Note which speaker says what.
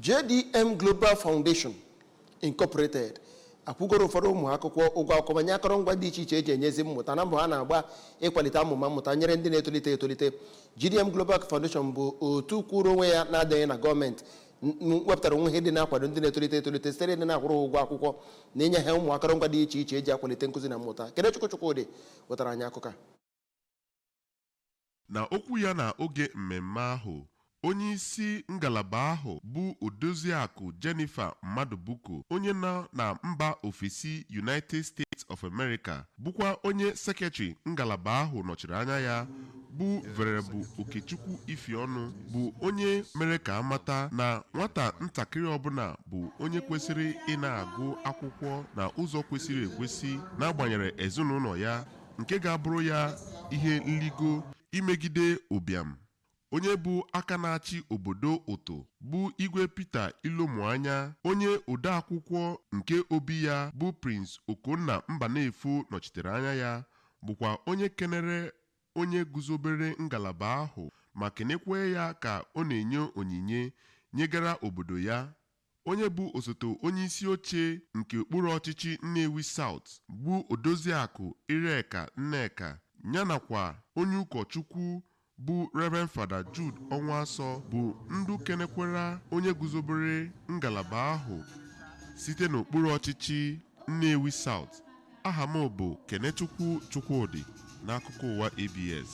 Speaker 1: JDM Global Foundation Incorporated akwụgoro ụfọdụ ụmụ akwụkwọ ụgwọ akwụkwọ manye akọrọngwa dị iche iche eji enyezi mmụta na mbọ ha na-agba ịkwalite amụma mmụta nyere ndị na-etolite etolite. JDM Global Foundation bụ otu kwụrụ onwe ya na-adịghị na gọọmenti wepụtara onwe ihe dị na-akwado ndị na-etolite etolite sitere ndị na-akwụrụ ụgwọ akwụkwọ na inye ha ụmụ akọrọngwa dị iche iche eji akwalite nkụzi na mmụta. Kedu Chukwudị wetara anyị akụkọ.
Speaker 2: Na okwu ya na oge mmemme ahụ, onye isi ngalaba ahụ bụ Odoziakụ Jennifer Mmadubuko, onye nọ na mba ofesi United States of America, bụkwa onye sekretari ngalaba ahụ nọchiri anya ya bụ Venerebụl Okechukwu Ifeọnụ, bụ onye mere ka amata na nwata ntakịrị ọbụla bụ onye kwesịrị ị na-agụ akwụkwọ na ụzọ kwesịrị ekwesị n'agbanyeghị ezinụlọ ya, nke ga-abụrụ ya ihe nligo imegide ụbịam. Onye bụ aka na-achị obodo Ụtụ bụ Igwe Peter Ilomuanya, onye odeakwụkwọ nke obi ya bụ Prince Okonna Mbanefo nọchitere anya ya, bụkwa onye kenere onye guzobere ngalaba ahụ ma kenekwe ya ka ọ na-enye onyinye nyegara obodo ya. Onye bụ osote onye isi oche nke okpuru ọchịchị Nnewi South bụ Odoziakụ Ireka Nneka, yanakwa onye ụkọchukwu bụ Reverend Fada Jude Onwuaso bụ ndu kenekwara onye guzobere ngalaba ahụ site n'okpuru ọchịchị Nnewi South. Aha m bụ Kenechukwu Chukwudị n'akụkọ ụwa ABS.